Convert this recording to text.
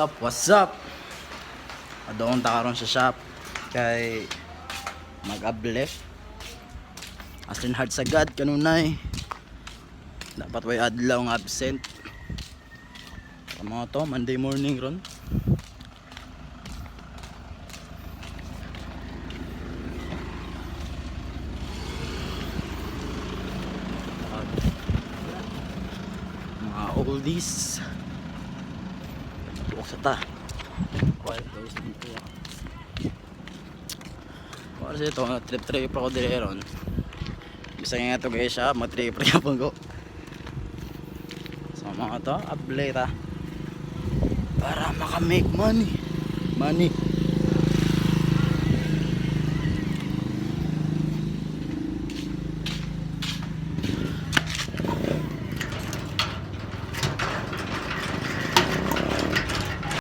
What's up? Adoon ta karon sa shop kay mag-able. Asin hard sagad kanunay. Dapat way adlaw nga absent. Kamo to Monday morning ron. Mga oldies. Tuwak sa ta. Para sa ito, trip ako dire ron. Bisa nga ito guys siya, mag-trip ka po ko. So mga to, able ta. Para maka-make money.